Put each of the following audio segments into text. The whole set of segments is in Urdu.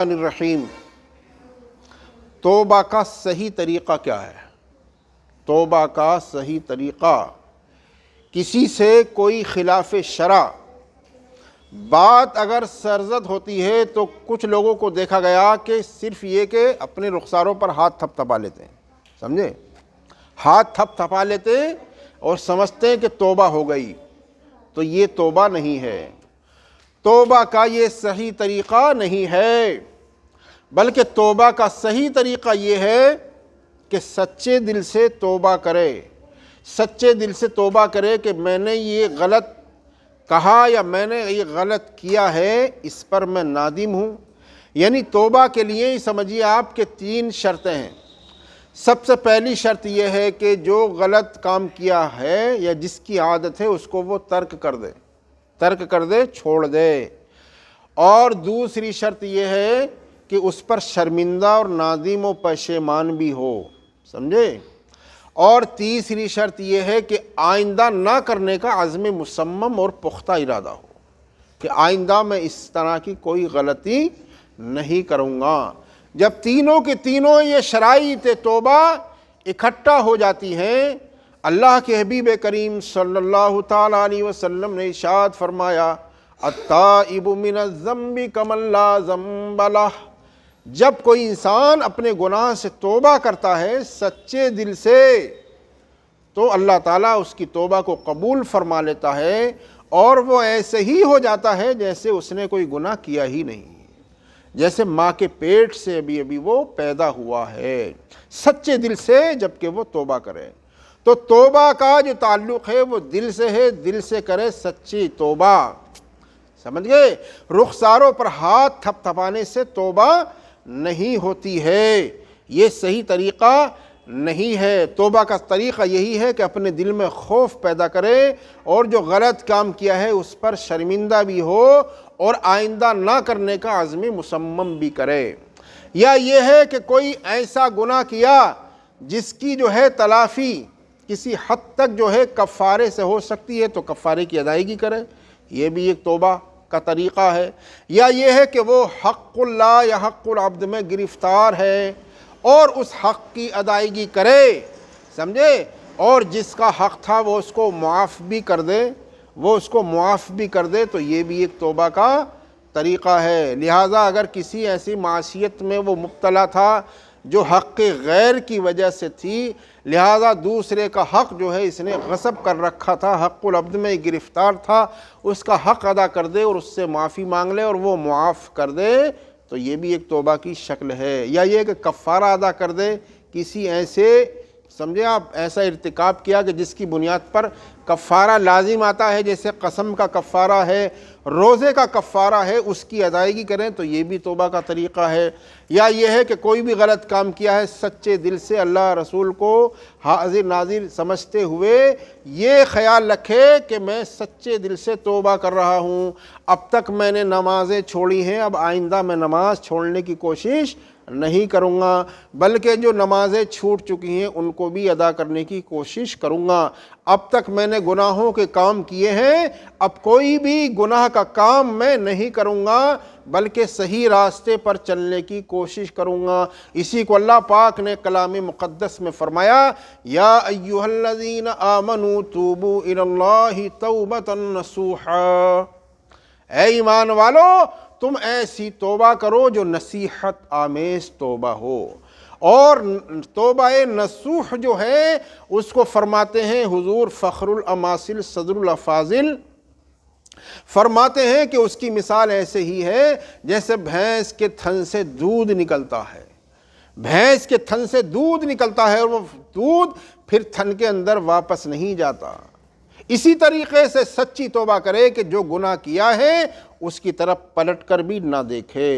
الرحیم توبہ کا صحیح طریقہ کیا ہے؟ توبہ کا صحیح طریقہ، کسی سے کوئی خلاف شرع بات اگر سرزد ہوتی ہے تو کچھ لوگوں کو دیکھا گیا کہ صرف یہ کہ اپنے رخساروں پر ہاتھ تھپ تھپا لیتے ہیں، سمجھے؟ ہاتھ تھپ تھپا لیتے ہیں اور سمجھتے ہیں کہ توبہ ہو گئی، تو یہ توبہ نہیں ہے۔ توبہ کا یہ صحیح طریقہ نہیں ہے، بلکہ توبہ کا صحیح طریقہ یہ ہے کہ سچے دل سے توبہ کرے، سچے دل سے توبہ کرے کہ میں نے یہ غلط کہا یا میں نے یہ غلط کیا ہے، اس پر میں نادم ہوں۔ یعنی توبہ کے لیے سمجھیے آپ کے 3 شرطیں ہیں۔ سب سے پہلی شرط یہ ہے کہ جو غلط کام کیا ہے یا جس کی عادت ہے اس کو وہ ترک کر دے، چھوڑ دے۔ اور دوسری شرط یہ ہے کہ اس پر شرمندہ اور نادم و پشیمان بھی ہو، سمجھے؟ اور تیسری شرط یہ ہے کہ آئندہ نہ کرنے کا عزم مصمم اور پختہ ارادہ ہو کہ آئندہ میں اس طرح کی کوئی غلطی نہیں کروں گا۔ جب تینوں کے تینوں یہ شرائط توبہ اکٹھا ہو جاتی ہیں، اللہ کے حبیب کریم صلی اللہ تعالیٰ علیہ وسلم نے ارشاد فرمایا التائب من الذنب کمن لا ذنب لہ۔ جب کوئی انسان اپنے گناہ سے توبہ کرتا ہے سچے دل سے تو اللہ تعالیٰ اس کی توبہ کو قبول فرما لیتا ہے اور وہ ایسے ہی ہو جاتا ہے جیسے اس نے کوئی گناہ کیا ہی نہیں، جیسے ماں کے پیٹ سے ابھی وہ پیدا ہوا ہے، سچے دل سے جب کہ وہ توبہ کرے۔ تو توبہ کا جو تعلق ہے وہ دل سے ہے، دل سے کرے سچی توبہ، سمجھ گئے؟ رخساروں پر ہاتھ تھپ تھپانے سے توبہ نہیں ہوتی ہے، یہ صحیح طریقہ نہیں ہے۔ توبہ کا طریقہ یہی ہے کہ اپنے دل میں خوف پیدا کرے اور جو غلط کام کیا ہے اس پر شرمندہ بھی ہو اور آئندہ نہ کرنے کا عزم مصمم بھی کرے۔ یا یہ ہے کہ کوئی ایسا گناہ کیا جس کی جو ہے تلافی کسی حد تک جو ہے کفارے سے ہو سکتی ہے تو کفارے کی ادائیگی کرے، یہ بھی ایک توبہ کا طریقہ ہے۔ یا یہ ہے کہ وہ حق اللہ یا حق العبد میں گرفتار ہے اور اس حق کی ادائیگی کرے، سمجھے؟ اور جس کا حق تھا وہ اس کو معاف بھی کر دے، تو یہ بھی ایک توبہ کا طریقہ ہے۔ لہٰذا اگر کسی ایسی معصیت میں وہ مبتلا تھا جو حق غیر کی وجہ سے تھی، لہٰذا دوسرے کا حق جو ہے اس نے غصب کر رکھا تھا، حق العبد میں گرفتار تھا، اس کا حق ادا کر دے اور اس سے معافی مانگ لے اور وہ معاف کر دے، تو یہ بھی ایک توبہ کی شکل ہے۔ یا یہ کہ کفارہ ادا کر دے، کسی ایسے سمجھے آپ ایسا ارتکاب کیا کہ جس کی بنیاد پر کفارہ لازم آتا ہے، جیسے قسم کا کفارہ ہے، روزے کا کفارہ ہے، اس کی ادائیگی کریں تو یہ بھی توبہ کا طریقہ ہے۔ یا یہ ہے کہ کوئی بھی غلط کام کیا ہے سچے دل سے اللہ رسول کو حاضر ناظر سمجھتے ہوئے یہ خیال رکھے کہ میں سچے دل سے توبہ کر رہا ہوں، اب تک میں نے نمازیں چھوڑی ہیں، اب آئندہ میں نماز چھوڑنے کی کوشش نہیں کروں گا، بلکہ جو نمازیں چھوٹ چکی ہیں ان کو بھی ادا کرنے کی کوشش کروں گا۔ اب تک میں نے گناہوں کے کام کیے ہیں، اب کوئی بھی گناہ کا کام میں نہیں کروں گا، بلکہ صحیح راستے پر چلنے کی کوشش کروں گا۔ اسی کو اللہ پاک نے کلام مقدس میں فرمایا یا ایھا الذین آمنوا توبوا الی اللہ توبۃ نصوحا، اے ایمان والو تم ایسی توبہ کرو جو نصیحت آمیز توبہ ہو۔ اور توبہ نصوح جو ہے اس کو فرماتے ہیں حضور فخر الاماثل صدر الافاضل، فرماتے ہیں کہ اس کی مثال ایسے ہی ہے جیسے بھینس کے تھن سے دودھ نکلتا ہے، بھینس کے تھن سے دودھ نکلتا ہے اور وہ دودھ پھر تھن کے اندر واپس نہیں جاتا۔ اسی طریقے سے سچی توبہ کرے کہ جو گناہ کیا ہے اس کی طرف پلٹ کر بھی نہ دیکھے،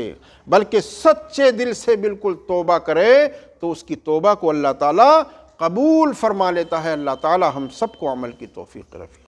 بلکہ سچے دل سے بالکل توبہ کرے تو اس کی توبہ کو اللہ تعالیٰ قبول فرما لیتا ہے۔ اللہ تعالیٰ ہم سب کو عمل کی توفیق رفیق